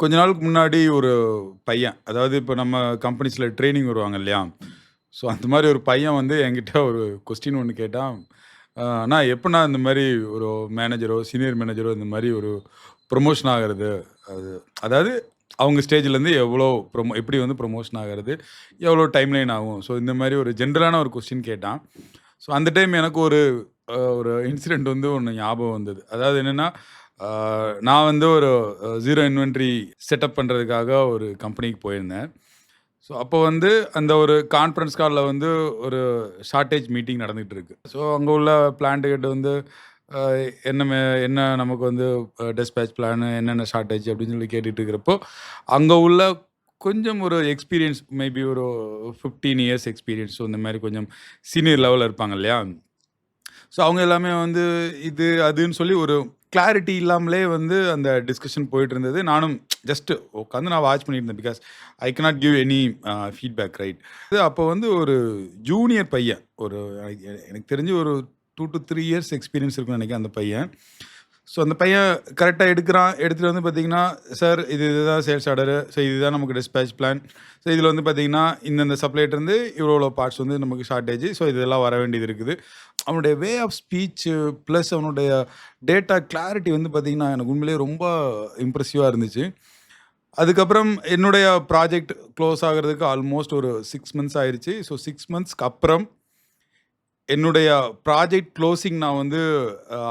கொஞ்ச நாளுக்கு முன்னாடி ஒரு பையன், அதாவது இப்ப நம்ம கம்பெனிஸ்ல ட்ரெய்னிங் வருவாங்க இல்லையா? ஸோ அந்த மாரி ஒரு பையன் வந்து என்கிட்ட ஒரு கொஸ்டின் ஒண்ணு கேட்டான். "அண்ணா எப்பண்ணா இந்த மாரி ஒரு மேனேஜரோ, சீனியர் மேனேஜரோ இந்த மாரி ஒரு ப்ரமோஷன் ஆகுறது? அது அதாவது அவங்க ஸ்டேஜ்லேருந்து எவ்வளோ எப்படி வந்து ப்ரமோஷன் ஆகுறது? எவ்வளோ டைம்லைன் ஆகும்?" ஸோ இந்த மாரி ஒரு ஜென்ரலான ஒரு கொஸ்டின் கேட்டான். ஸோ அந்த டைம் எனக்கு ஒரு இன்சிடென்ட் வந்து ஒண்ணு ஞாபகம் வந்தது. அதாவது என்னன்னா, ஆ நான் வந்து ஒரு 0 இன்வென்டரி செட்டப் பண்றதுக்காக ஒரு கம்பெனிக்கு போயிருந்தேன். ஸோ அப்போ வந்து அந்த ஒரு கான்ஃபரன்ஸ் கால்ல வந்து ஒரு ஷார்ட்டேஜ் மீட்டிங் நடந்துட்டு இருக்கு. ஸோ அங்க உள்ள பிளான்ட் ஹெட் வந்து அ என்ன நமக்கு வந்து டிஸ்பேட்ச் பிளான் என்னென்ன ஷார்ட்டேஜ் அப்படின்னு சொல்லி கேட்டுட்டு இருக்கிறப்போ, அங்க உள்ள கொஞ்சம் ஒரு எக்ஸ்பீரியன்ஸ் மேபி ஒரு 15 இயர்ஸ் எக்ஸ்பீரியன்ஸ். ஸோ இந்த மாரி கொஞ்சம் சீனியர் லெவல்ல இருப்பாங்க இல்லையா? ஸோ அவங்க எல்லாமே வந்து இது, அதுன்னு சொல்லி ஒரு கிளாரிட்டி இல்லாமலே வந்து அந்த டிஸ்கஷன் போயிட்டு இருந்தது. நானும் ஜஸ்ட் உட்காந்து நான் வாட்ச் பண்ணிட்டு இருந்தேன். Because I cannot give any feedback right. அப்போ வந்து ஒரு ஜூனியர் பையன். ஒரு எனக்கு தெரிஞ்சு ஒரு 2 to 3 இயர்ஸ் எக்ஸ்பீரியன்ஸ் இருக்குன்னு நினைக்கிறேன் அந்த பையன். ஸோ அந்த பையன் கரெக்ட்டா எடுக்குறான். எடுத்துட்டு வந்து பார்த்தீங்கன்னா, "சார் இதுதான் சேல்ஸ் ஆர்டரு. ஸோ இதுதான் நமக்கு டிஸ்பேட்ச் பிளான். ஸோ இதில வந்து பார்த்தீங்கன்னா, இந்தந்த சப்ளையர்ட்டருந்து இவ்வளோ பார்ட்ஸ் வந்து நமக்கு ஷார்ட்டேஜ். ஸோ இதெல்லாம் வர வேண்டியது இருக்குது." அவனுடைய வே ஆஃப் ஸ்பீச் ப்ளஸ் அவனுடைய டேட்டா கிளாரிட்டி வந்து பார்த்தீங்கன்னா, எனக்கு உண்மையிலேயே ரொம்ப இம்ப்ரெசிவா இருந்துச்சு. அதுக்கப்புறம் என்னுடைய ப்ராஜெக்ட் க்ளோஸ் ஆகுறதுக்கு ஆல்மோஸ்ட் ஒரு 6 மந்த்ஸ் ஆயிருச்சு. ஸோ 6 மந்த்ஸ்க்கு அப்புறம் என்னுடைய ப்ராஜெக்ட் க்ளோசிங் நான் வந்து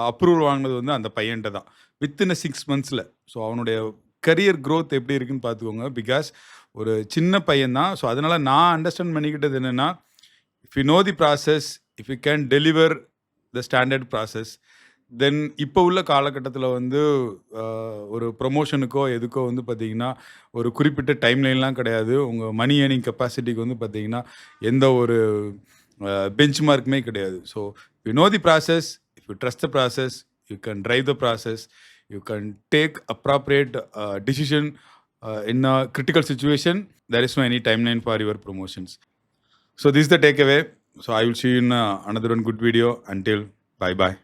அப்ரூவல் வாங்குனது வந்து அந்த பையன்ட்ட தான். வித்தின் 6 மந்த்ஸ்ல. ஸோ அவனுடைய கரியர் குரோத் எப்படி இருக்குன்னு பார்த்துக்கோங்க. பிகாஸ் ஒரு சின்ன பையன் தான். ஸோ அதனால நான் அண்டர்ஸ்டாண்ட் பண்ணிக்கிட்டது என்னன்னா, if you know the process, if you can deliver the standard process, then இப்போ உள்ள காலகட்டத்தில வந்து அ ஒரு ப்ரமோஷனுக்கோ, எதுக்கோ வந்து பார்த்தீங்கன்னா, ஒரு குறிப்பிட்ட டைம்லைன்லாம் கிடையாது. உங்க மனி ஏர்னிங் கெப்பாசிட்டிக்கு வந்து பார்த்தீங்கன்னா, எந்த ஒரு பெஞ்ச் மார்க்குமே கிடையாது. So you know the process, if you trust the process, you can drive the process, you can take appropriate decision in a critical situation. There is no any timeline for your promotions. So this is the takeaway. So I will see you in another one good video. Until bye bye.